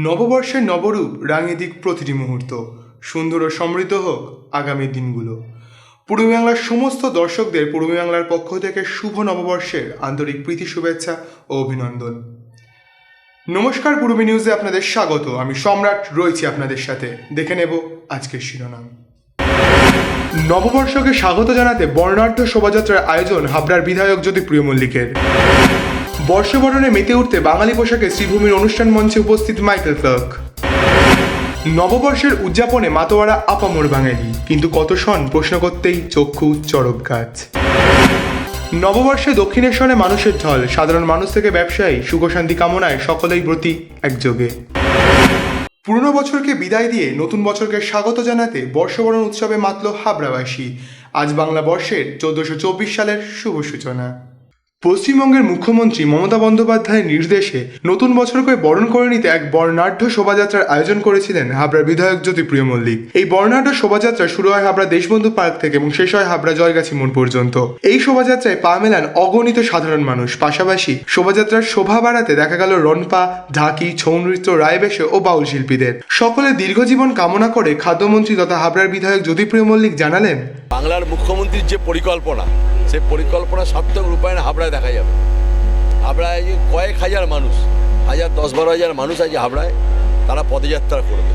নববর্ষের নবরূপ রাঙিয়ে দিক প্রতিটি মুহূর্ত, সুন্দর ও সমৃদ্ধ হোক আগামী দিনগুলো। পূর্বী বাংলার সমস্ত দর্শকদের পূর্বী বাংলার পক্ষ থেকে শুভ নববর্ষের আন্তরিক প্রীতি শুভেচ্ছা ও অভিনন্দন। নমস্কার, পূর্বী নিউজে আপনাদের স্বাগত। আমি সম্রাট রয়েছি আপনাদের সাথে। দেখে নেব আজকের শিরোনাম। নববর্ষকে স্বাগত জানাতে বর্ণাঢ্য শোভাযাত্রার আয়োজন হাবড়ার বিধায়ক জ্যোতিপ্রিয় মল্লিকের। বর্ষবরণে মেতে উঠতে বাঙালি পোশাকে শ্রীভূমির অনুষ্ঠান মঞ্চে উপস্থিত মাইকেল ক্লার্ক। নববর্ষের উদযাপনে মাতোয়ারা আপামর বাঙালি, কিন্তু কত সন প্রশ্ন করতেই চক্ষু চড়ক গাছ। নববর্ষে দক্ষিণেশ্বরে মানুষের ঢল, সাধারণ মানুষ থেকে ব্যবসায়ী, সুখ শান্তি কামনায় সকলেই ব্রতী একযোগে। পুরনো বছরকে বিদায় দিয়ে নতুন বছরকে স্বাগত জানাতে বর্ষবরণ উৎসবে মাতল হাবড়াবাসী। আজ বাংলা বর্ষের 1424 সালের শুভ সূচনা। পশ্চিমবঙ্গের মুখ্যমন্ত্রী মমতা বন্দ্যোপাধ্যায়ের নির্দেশে নতুন বছরকে বরণ করে নিতে এক বর্ণাঢ্য শোভাযাত্রার আয়োজন করেছিলেন হাবড়ার বিধায়ক জ্যোতিপ্রিয় মল্লিক। এই বর্ণাঢ্য শোভাযাত্রা শুরু হয় হাবড়া দেশবন্ধু পার্ক থেকে এবং শেষ হয় হাবড়া জয়গাছি মোড় পর্যন্ত। এই শোভাযাত্রায় পা মেলান অগণিত সাধারণ মানুষ। পাশাপাশি শোভাযাত্রার শোভা বাড়াতে দেখা গেল রনপা, ঢাকি, ছৌ নৃত্য, রায়বেশে ও বাউল শিল্পীদের। সকলে দীর্ঘজীবন কামনা করে খাদ্যমন্ত্রী তথা হাবড়ার বিধায়ক জ্যোতিপ্রিয় মল্লিক জানালেন, বাংলার মুখ্যমন্ত্রীর যে পরিকল্পনা, সেই পরিকল্পনা সার্থক রূপায়ণ হাবড়ায় দেখা যাবে। হাবড়ায় যে কয়েক হাজার মানুষ, 10-12 হাজার মানুষ আছে হাবড়ায়, তারা পদযাত্রা করবে।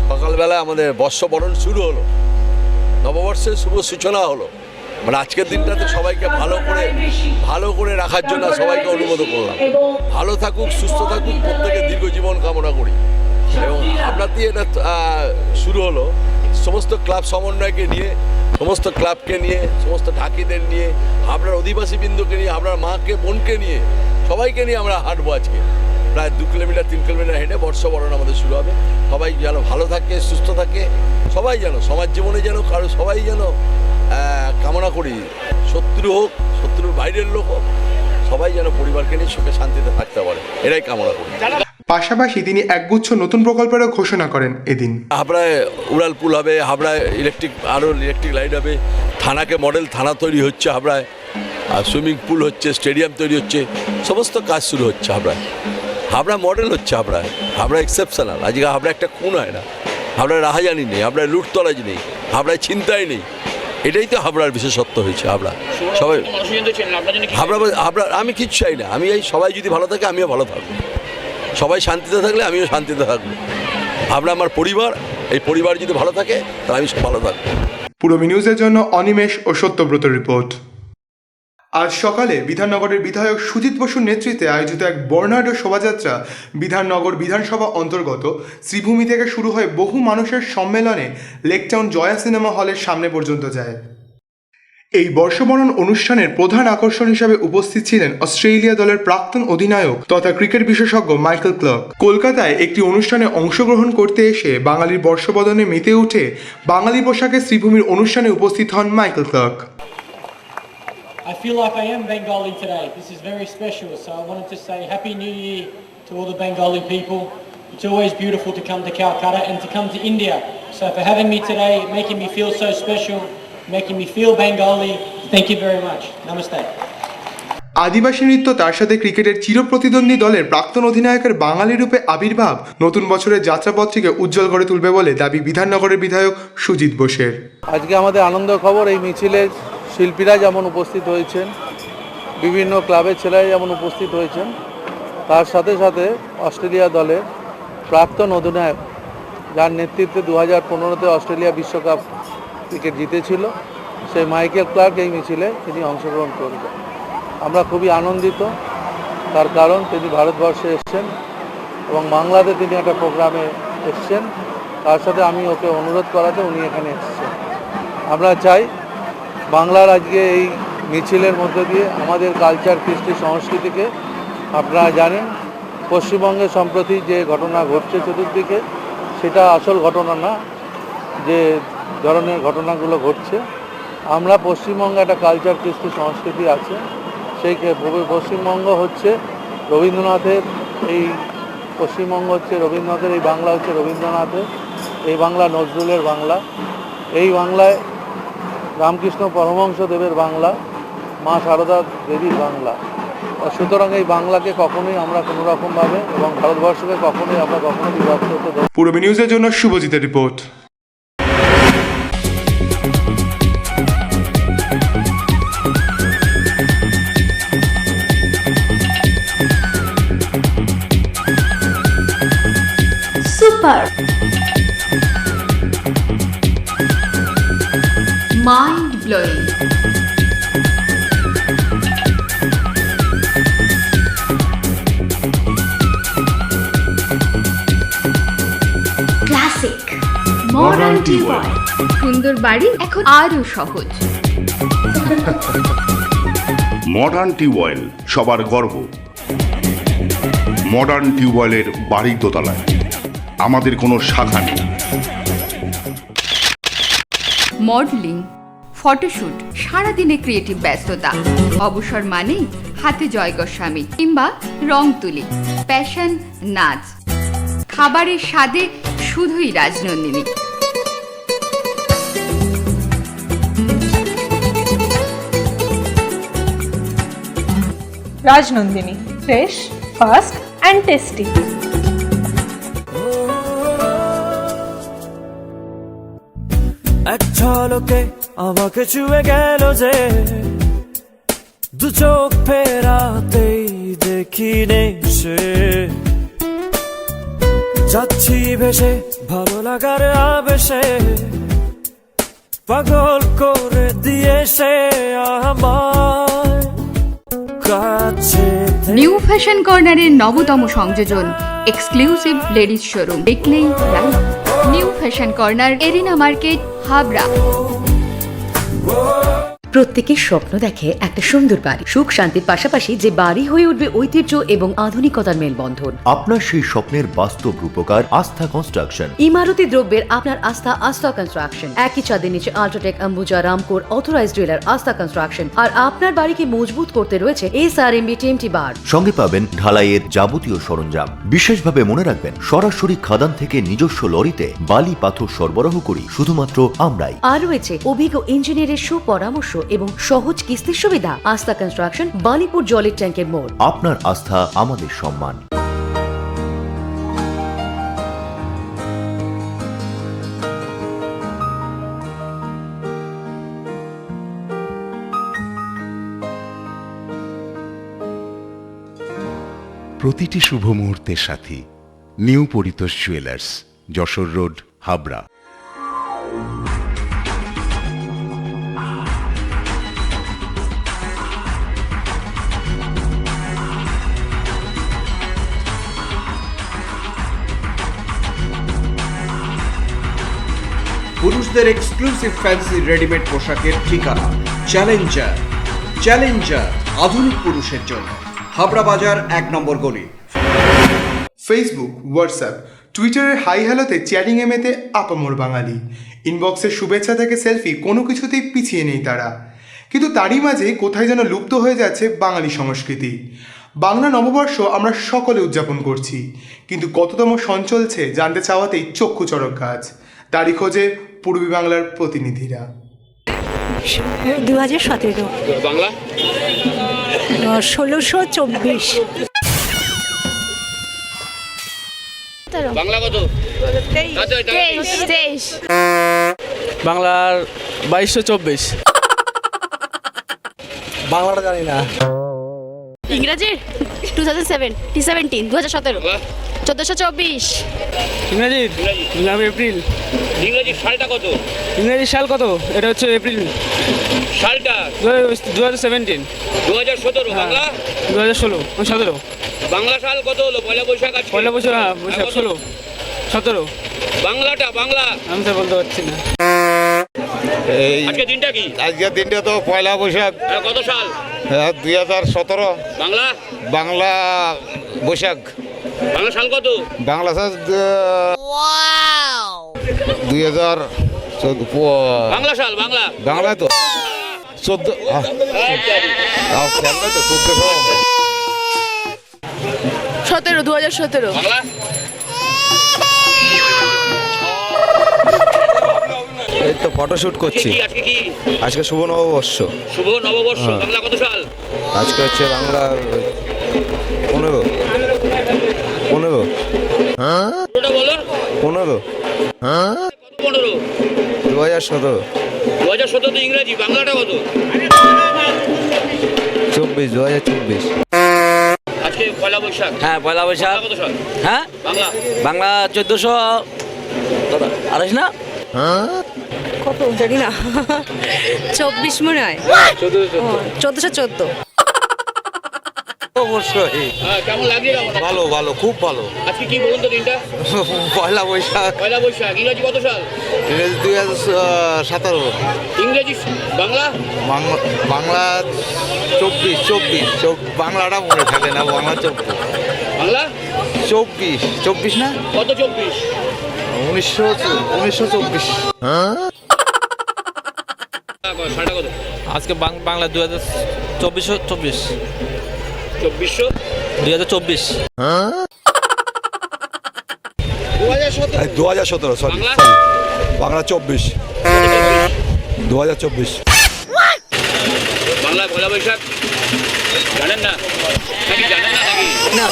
সকালবেলা আমাদের বর্ষবরণ শুরু হলো, নববর্ষের শুভ সূচনা হলো। মানে আজকের দিনটাতে সবাইকে ভালো করে রাখার জন্য সবাইকে অনুমোদন করলাম। ভালো থাকুক, সুস্থ থাকুক, প্রত্যেকের দীর্ঘজীবন কামনা করি। এবং হাবড়াতেই এটা শুরু হলো সমস্ত ক্লাব সমন্বয়কে নিয়ে, সমস্ত ক্লাবকে নিয়ে, সমস্ত ঢাকিদের নিয়ে, হাবড়ার অধিবাসীবৃন্দকে নিয়ে, হাবড়ার মাকে বোনকে নিয়ে, সবাইকে নিয়ে আমরা হাঁটবো আজকে। প্রায় 2 কিলোমিটার 3 কিলোমিটার হেঁটে বর্ষবরণ আমাদের শুরু হবে। সবাই যেন ভালো থাকে, সুস্থ থাকে, সবাই যেন সমাজ জীবনে যেন কারো সবাই যেন কামনা করি, শত্রু হোক, শত্রুর বাইরের লোক হোক, সবাই যেন পরিবারকে নিয়ে সুখে শান্তিতে থাকতে পারে, এটাই কামনা করি। পাশাপাশি তিনি একগুচ্ছ নতুন প্রকল্পেরও ঘোষণা করেন এদিন। হাবড়ায় উড়াল পুল হবে, হাবড়ায় ইলেকট্রিক লাইট হবে, থানাকে মডেল থানা তৈরি হচ্ছে হাবড়ায়, আর সুইমিং পুল হচ্ছে, স্টেডিয়াম তৈরি হচ্ছে, সমস্ত কাজ শুরু হচ্ছে হাবড়ায়। হাবড়া মডেল হচ্ছে হাবড়ায়, হাবড়া এক্সেপশনাল। আজকে হাবড়া একটা খুন হয় না, হাবড়ায় রাহাজানি নেই, হাবড়ায় লুটতরাজ নেই, হাবড়ায় ছিনতাই নেই। এটাই তো হাবড়ার বিশেষত্ব হয়েছে। হাবড়া সবাই হাবড়া আমি কিচ্ছু চাই না, আমি এই সবাই যদি ভালো থাকে আমিও ভালো থাকবো, সবাই শান্তিতে থাকলে আমিও শান্তিতে থাকবো। হাবড়া আমার পরিবার, এই পরিবার যদি ভালো থাকে তাহলে আমি ভালো থাকবো। পূর্বী নিউজের জন্য অনিমেষ ও সত্যব্রত রিপোর্ট। আজ সকালে বিধাননগরের বিধায়ক সুজিত বসুর নেতৃত্বে আয়োজিত এক বর্ণাঢ্য শোভাযাত্রা বিধাননগর বিধানসভা অন্তর্গত শ্রীভূমি থেকে শুরু হয়ে বহু মানুষের সম্মেলনে লেকটাউন জয়া সিনেমা হলের সামনে পর্যন্ত যায়। এই বর্ষবরণ অনুষ্ঠানের প্রধান আকর্ষণ হিসাবে উপস্থিত ছিলেন অস্ট্রেলিয়া দলের প্রাক্তন অধিনায়ক তথা ক্রিকেট বিশেষজ্ঞ মাইকেল ক্লার্ক। কলকাতায় একটি অনুষ্ঠানে অংশগ্রহণ করতে এসে বাঙালির বর্ষবরণে মেতে উঠে বাঙালি পোশাকে শ্রীভূমির অনুষ্ঠানে উপস্থিত হন Michael Clarke. I feel like I am Bengali today. This is very special, so I wanted to say Happy New Year to all the Bengali people. It's always beautiful to come to Calcutta and to come to India. So for having me today, making me feel so special, making me feel Bengali, thank you very much. Namaste. আদিবাসী নৃত্য, তার সাথে ক্রিকেটের চিরপ্রতিদ্বন্দ্বী দলের প্রাক্তন অধিনায়কের বাঙালি রূপে আবির্ভাব নতুন বছরের যাত্রাপথটিকে উজ্জ্বল করে তুলবে বলে দাবি বিধাননগরের বিধায়ক সুজিত বোসের। আজকে আমাদের আনন্দ খবর, এই মিছিলে শিল্পীরা যেমন উপস্থিত হয়েছেন, বিভিন্ন ক্লাবের ছেলেরা যেমন উপস্থিত হয়েছেন, তার সাথে সাথে অস্ট্রেলিয়া দলের প্রাক্তন অধিনায়ক, যার নেতৃত্বে 2015-তে অস্ট্রেলিয়া বিশ্বকাপ ক্রিকেট জিতেছিল, সেই মাইকেল ক্লার্ক এই মিছিলে তিনি অংশগ্রহণ করবেন। আমরা খুবই আনন্দিত, তার কারণ তিনি ভারতবর্ষে এসছেন এবং বাংলাতে তিনি একটা প্রোগ্রামে এসছেন। তার সাথে আমি ওকে অনুরোধ করাতে উনি এখানে এসছেন। আমরা চাই বাংলার আজকে এই মিছিলের মধ্যে দিয়ে আমাদের কালচার, কৃষ্টি, সংস্কৃতিকে, আপনারা জানেন পশ্চিমবঙ্গে সম্প্রতি যে ঘটনা ঘটছে চতুর্দিকে, সেটা আসল ঘটনা না, যে ধরনের ঘটনাগুলো ঘটছে। আমরা পশ্চিমবঙ্গে একটা কালচার, কৃষ্টি, সংস্কৃতি আছে, সেই পশ্চিমবঙ্গ হচ্ছে রবীন্দ্রনাথের, এই পশ্চিমবঙ্গ হচ্ছে রবীন্দ্রনাথের, এই বাংলা হচ্ছে রবীন্দ্রনাথের, এই বাংলা নজরুলের বাংলা, এই বাংলায় রামকৃষ্ণ পরমহংসদেবের বাংলা, মা সারদা দেবীর বাংলা। সুতরাং এই বাংলাকে কখনোই আমরা কোনো রকমভাবে এবং ভারতবর্ষকে কখনোই আমরা কখনো বিভক্ত হতে দেব। পূর্বী নিউজের জন্য শুভজিতের report. Super mind blowing classic modern টিওয়াই সুন্দর বাড়ি এখন আরো সহজ। মডার্ন টিউবওয়েল সবার গর্ব। মডার্ন টিউবওয়েলের বাড়ির দোতলায় আমাদের কোনো শাখা নেই। মডেলিং, ফটোশুট, সারাদিনে ক্রিয়েটিভ ব্যস্ততা, অবসর মানেই হাতে জয় গোস্বামী কিংবা রং তুলি, প্যাশন, নাচ, খাবারের স্বাদে শুধুই Rajnandini. Rajnandini, fresh, fast and tasty. এক ঝলকে আমাকে ছুঁয়ে গেল যে, দু চোখ ফেরাতেই দেখি নেই সে, যাচ্ছি ভেসে ভালো লাগার আবেশে, পাগল করে দিয়েছে আমায় কাছে। নিউ ফ্যাশন কর্নারের নবতম সংযোজন, এক্সক্লুসিভ লেডিস শোরুম, দেখলেই right. New fashion corner, arena market, Habra. প্রত্যেকের স্বপ্ন দেখে একটা সুন্দর বাড়ি, সুখ শান্তির পাশাপাশি যে বাড়ি হয়ে উঠবে ঐতিহ্য এবং আধুনিকতার মেলবন্ধন। আপনার সেই স্বপ্নের বাস্তব রূপকার আস্থা কনস্ট্রাকশন। ইমারতি দ্রব্যের আপনার আস্থা কনস্ট্রাকশন। একই ছাদের নিচে আল্ট্রাটেক, অম্বুজা, রামকোর অথরাইজড ডিলার আস্থা কনস্ট্রাকশন। আর আপনার বাড়িকে মজবুত করতে রয়েছে SRMB TMT বার। সঙ্গে পাবেন ঢালাইয়ের যাবতীয় সরঞ্জাম। বিশেষভাবে মনে রাখবেন, সরাসরি খাদান থেকে নিজস্ব লরিতে বালি পাথর সরবরাহ করি শুধুমাত্র আমরাই। আর রয়েছে অভিজ্ঞ ইঞ্জিনিয়ারের সুপরামর্শ এবং সহজ কিস্তির সুবিধা। আস্থা কনস্ট্রাকশন, বালিপুর জলের ট্যাঙ্কের মোড়। আপনার আস্থা আমাদের সম্মান। প্রতিটি শুভ মুহূর্তের সাথী new Paritosh jewellers, Jessore road, Habra. পুরুষদের এক্সক্লুসিভ ফ্যান্সি রেডিমেড পোশাকের ঠিকানা চ্যালেঞ্জার। চ্যালেঞ্জার আধুনিক পুরুষের জন্য, হাবড়া বাজার 1 নম্বর গলি। ফেসবুক, হোয়াটসঅ্যাপ, টুইটারের হাই হ্যালোতে চ্যাটিংয়ে মেতে আপামোর বাঙালি। ইনবক্সের শুভেচ্ছা থেকে সেলফি, কোনো কিছুতেই পিছিয়ে নেই তারা। কিন্তু তারই মাঝে কোথায় যেন লুপ্ত হয়ে যাচ্ছে বাঙালি সংস্কৃতি। বাংলা নববর্ষ আমরা সকলে উদযাপন করছি, কিন্তু কততম সন চলছে জানতে চাওয়াতেই চক্ষু চড়ক গাছ। তারই খোঁজে পূর্বী বাংলার প্রতিনিধিরা। 2017 বাংলা 1624 বাংলা কত? 23 বাংলার 2224। বাংলাটা জানি না। ইংরেজির 2017 2017 1424 ইংরেজির এপ্রিল। ইংরেজি সালটা কত? ইংরেজি সাল কত? এটা হচ্ছে এপ্রিল। সালটা 2017। 2017। বাংলা 2016 17। বাংলা সাল কত হলো? পয়লা বৈশাখ আছে। পয়লা বৈশাখ 16 17। বাংলাটা বাংলা আমি তো বলতে পারছি না। আজকে দিনটা কি? আজকের দিনটা তো পয়লা বৈশাখ। কত সাল? 2017। বাংলা বাংলা বৈশাখ। বাংলা সাল কত? বাংলা সাল 2014। বাংলা সাল বাংলা বাংলা তো 14। 2017 বাংলা এই তো ফটোশুট করছি। আজকে কি? আজকে শুভ নববর্ষ। শুভ নববর্ষ। বাংলা কত সাল? আজকে হচ্ছে বাংলা 15 15 15 2017 2017 তো ইংরেজি, বাংলাটা কত? 24 2024 আজকে পয়লা বৈশাখ। হ্যাঁ পয়লা বৈশাখ। কত সাল? হ্যাঁ বাংলা বাংলা 1428 না কত জানি না 24 মনে হয় 1414 অবশ্যই। হ্যাঁ, কেমন লাগছে? ভালো ভালো, খুব ভালো। আজকে কি বলুন তো দিনটা? পয়লা বৈশাখ। পয়লা বৈশাখ। ইংরেজি কত সাল? 2017। ইংরেজি বাংলা? বাংলা 24 বাংলাটা মনে থাকে না, বাংলা 24। বাংলা 24 না? কত 24? 1924। সালটা কত? আজকে বাংলা 2024 2400 2024 2017 সরি, বাংলা 24 2024। বাংলা পয়লা বৈশাখ জানেন না নাকি? জানেন না নাকি? না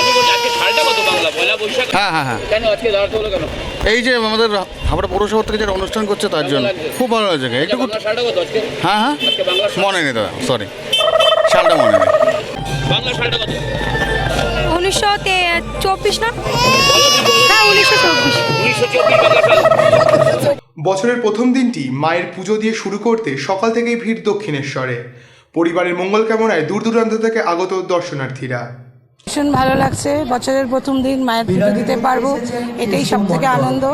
আমি বলছি আজকে সালটা কত বাংলা পয়লা বৈশাখ? হ্যাঁ হ্যাঁ হ্যাঁ। কেন আজকে দাঁড়াতে হলো কেন? এই যে আমাদের হাবড়া পৌরসভা থেকে যারা অনুষ্ঠান করছে তার জন্য খুব ভালো লাগছে। এইটুকু। বাংলা সালটা কত আজকে? হ্যাঁ হ্যাঁ, আজকে বাংলা মনে নেই দাদা, সরি, সালটা মনে নেই। বাংলা সালটা কত? 1924 না? হ্যাঁ 1924 1924 বাংলা সাল। বছরের প্রথম দিনটি মায়ের পুজো দিয়ে শুরু করতে সকাল থেকেই ভিড় দক্ষিণেশ্বরে। পরিবারের মঙ্গল কামনায় দূর দূরান্ত থেকে আগত দর্শনার্থীরা। ভীষণ ভালো লাগছে, বছরের প্রথম দিন মায়ের পুজো দিতে পারবো, এটাই সব থেকে আনন্দ।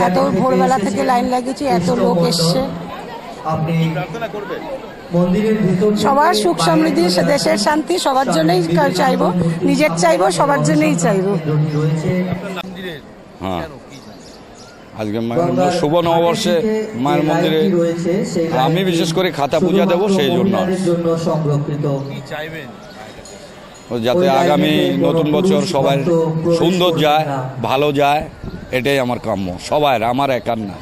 এত ভোরবেলা থেকে লাইন লাগিয়েছি, এত লোক এসছে। সবার সুখ সমৃদ্ধি, দেশের শান্তি সবার জন্যই চাইবো, নিজের চাইবো, সবার জন্যই চাইবো। হ্যাঁ, আজকে মায়ের শুভ নববর্ষে মায়ের মন্দিরে আমি বিশেষ করে খাতা পূজা দেবো, সেই জন্য যাতে আগামী নতুন বছর সবার সুন্দর যায়, ভালো যায়, এটাই আমার কাম্য, সবার, আমার একার না।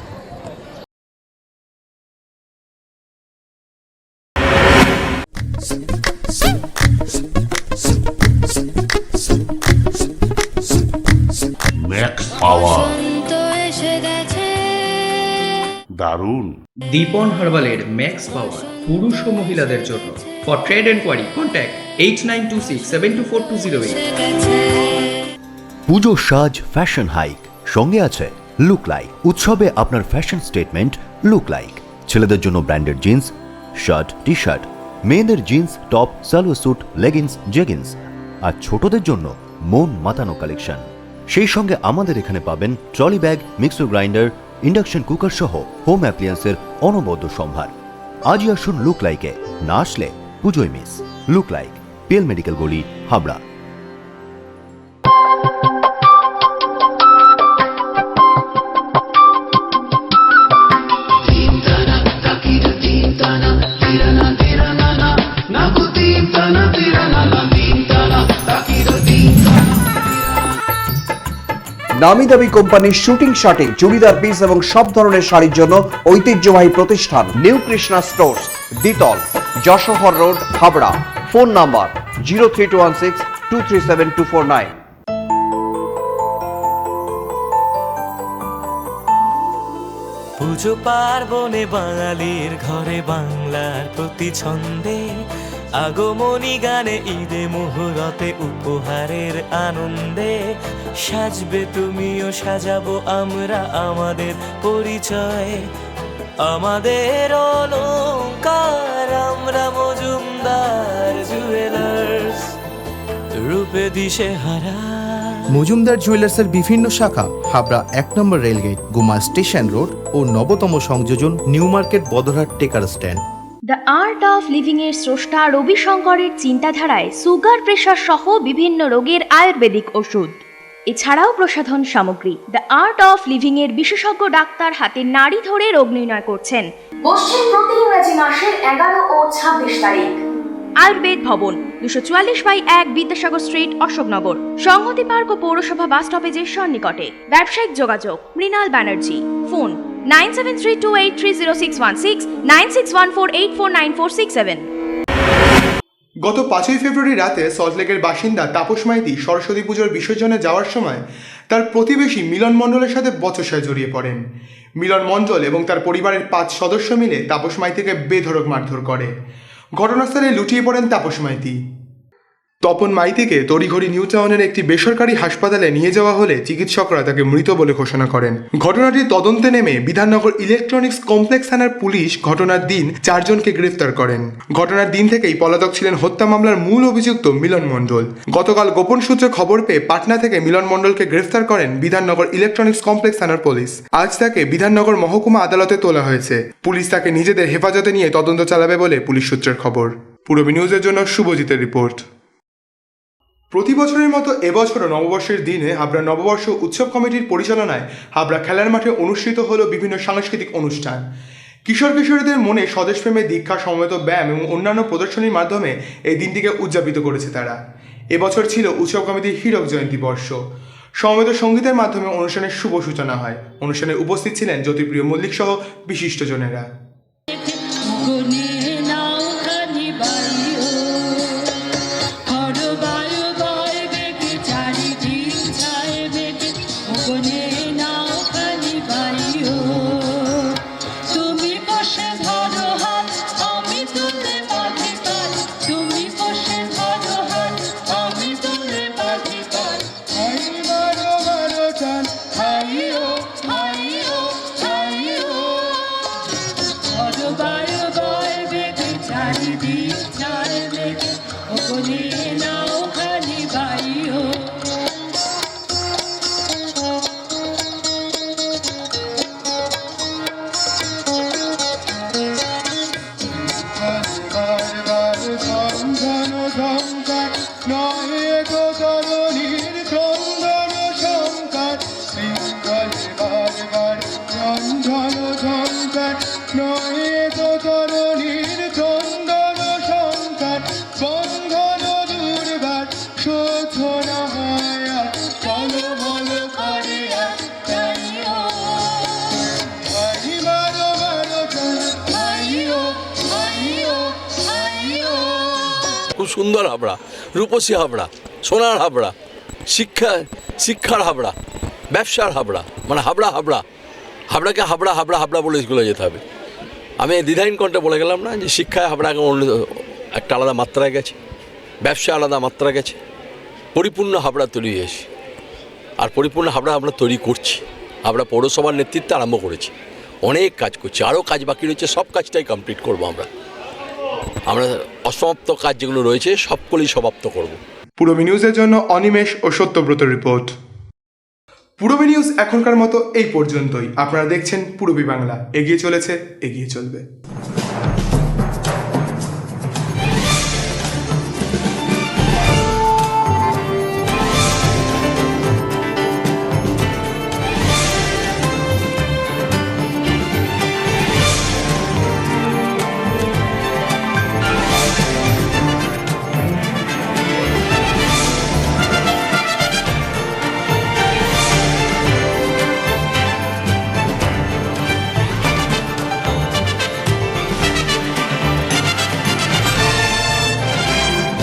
ম্যাক্স পাওয়ার দারুণ। দীপন হার্বালের ম্যাক্স পাওয়ার পুরুষ ও মহিলাদের জন্য। For trade enquiry contact 8926724208। পুজো সাজ ফ্যাশন হাইক, সঙ্গে আছে লুক লাইক। উৎসবে আপনার ফ্যাশন স্টেটমেন্ট লুক লাইক। ছেলেদের জন্য branded jeans, shirt, T shirt, মেয়েদের jeans, top, salwar suit, leggings, jeggings, আর ছোটদের জন্য মন মাতানো কালেকশন। সেই সঙ্গে আমাদের এখানে পাবেন trolley bag, mixer grinder, induction cooker সহ হোম অ্যাপ্লিয়েন্সের অনবদ্য সম্ভার। আজই আসুন লুক লাইকে, না আসলে পুজোয় miss. Look like, PL medical গলি, হাবড়া। নামি দামি কোম্পানির শুটিং শার্টিং, চুড়িদার পিস এবং সব ধরনের শাড়ির জন্য ঐতিহ্যবাহী প্রতিষ্ঠান নিউ কৃষ্ণা স্টোর্স, দ্বিতল, Jessore road, Habra. Phone number 03216237249। পুজো পার্বণে বাঙালির ঘরে বাংলার প্রতি ছন্দে, আগমনী গানে ঈদে মুহূর্তে উপহারের আনন্দে, সাজবে তুমিও সাজাবো আমরা আমাদের পরিচয়, আমাদের অলংকার আমরা মজুমদার জুয়েলার্স, রূপে দিশে হারা। মজুমদার জুয়েলার্সের বিভিন্ন শাখা হাবড়া 1 নম্বর রেলগেট, গুমা স্টেশন রোড ও নবতম সংযোজন new market, Badarhat taker stand. The art of living এর স্রষ্টা রবি শঙ্করের চিন্তাধারায় সুগার, প্রেশার সহ বিভিন্ন রোগের আয়ুর্বেদিক ওষুধ, এছাড়াও প্রসাধন সামগ্রী। দ্য আর্ট অফ লিভিং এর বিশেষজ্ঞ ডাক্তার হাতে নাড়ি ধরে রোগ নির্ণয় করছেন। বসছেন প্রতি ইংরাজি মাসের 11 ও 26 তারিখ। আয়ুর্বেদ ভবন, 244/1 বিদ্যাসাগর স্ট্রিট, অশোকনগর, সংহতি পার্ক ও পৌরসভা বাস স্টপেজের সন্নিকটে। ব্যবসায়িক যোগাযোগ মৃণাল ব্যানার্জি। ফোন 9732830616, 9614849467। গত 5ই ফেব্রুয়ারি রাতে সল্টলেকের বাসিন্দা তাপস মাইতি সরস্বতী পুজোর বিসর্জনে যাওয়ার সময় তার প্রতিবেশী মিলন মণ্ডলের সাথে বচসায় জড়িয়ে পড়েন। মিলন মণ্ডল এবং তার পরিবারের 5 সদস্য মিলে তাপস মাইতিকে বেধড়ক মারধর করে। ঘটনাস্থলে লুটিয়ে পড়েন তাপস মাইতি। তপন মাইতিকে তড়িঘড়ি নিউ টাউনের একটি বেসরকারি হাসপাতালে নিয়ে যাওয়া হলে চিকিৎসকরা তাকে মৃত বলে ঘোষণা করেন। ঘটনাটির তদন্তে নেমে বিধাননগর ইলেকট্রনিক্স কমপ্লেক্স থানার পুলিশ ঘটনার দিন 4 জনকে গ্রেফতার করেন। ঘটনার দিন থেকেই পলাতক ছিলেন হত্যা মামলার মূল অভিযুক্ত মিলন মণ্ডল। গতকাল গোপন সূত্রে খবর পেয়ে পাটনা থেকে মিলন মণ্ডলকে গ্রেফতার করেন বিধাননগর ইলেকট্রনিক্স কমপ্লেক্স থানার পুলিশ। আজ তাকে বিধাননগর মহকুমা আদালতে তোলা হয়েছে। পুলিশ তাকে নিজেদের হেফাজতে নিয়ে তদন্ত চালাবে বলে পুলিশ সূত্রের খবর। পূরবী নিউজের জন্য শুভজিতের রিপোর্ট। প্রতি বছরের মতো এবছরও নববর্ষের দিনে হাবড়া নববর্ষ উৎসব কমিটির পরিচালনায় হাবড়া খেলার মাঠে অনুষ্ঠিত হলো বিভিন্ন সাংস্কৃতিক অনুষ্ঠান। কিশোর কিশোরীদের মনে স্বদেশপ্রেমের দীক্ষা, সমবেত ব্যায়াম এবং অন্যান্য প্রদর্শনীর মাধ্যমে এই দিনটিকে উদযাপিত করেছে তারা। এবছর ছিল উৎসব কমিটির হীরক জয়ন্তী বর্ষ। সমবেত সঙ্গীতের মাধ্যমে অনুষ্ঠানের শুভ সূচনা হয়। অনুষ্ঠানে উপস্থিত ছিলেন জ্যোতিপ্রিয় মল্লিক সহ বিশিষ্টজনেরা। খুব সুন্দর হাবড়া, রূপসী হাবড়া, সোনার হাবড়া, শিক্ষার হাবড়া, ব্যবসার হাবড়া, মানে হাবড়াকে হাবড়া বলে স্কুলে যেতে হবে। আমি দ্বিধাহীন কণ্ঠে বলে গেলাম না যে শিক্ষায় হাবড়া অন্য একটা আলাদা মাত্রায় গেছে, ব্যবসা আলাদা মাত্রা গেছে, পরিপূর্ণ হাবড়া তৈরি হয়েছে। আর পরিপূর্ণ হাবড়া আমরা তৈরি করছি। হাবড়া পৌরসভার নেতৃত্বে আরম্ভ করেছি, অনেক কাজ করছি, আরও কাজ বাকি রয়েছে, সব কাজটাই কমপ্লিট করবো আমরা। অসমাপ্ত কাজ যেগুলো রয়েছে সবগুলোই সমাপ্ত করব। পূরবী নিউজের জন্য অনিমেষ ও সত্যব্রত রিপোর্ট। পূরবী নিউজ এখনকার মতো এই পর্যন্তই। আপনারা দেখছেন পূরবী বাংলা, এগিয়ে চলেছে, এগিয়ে চলবে।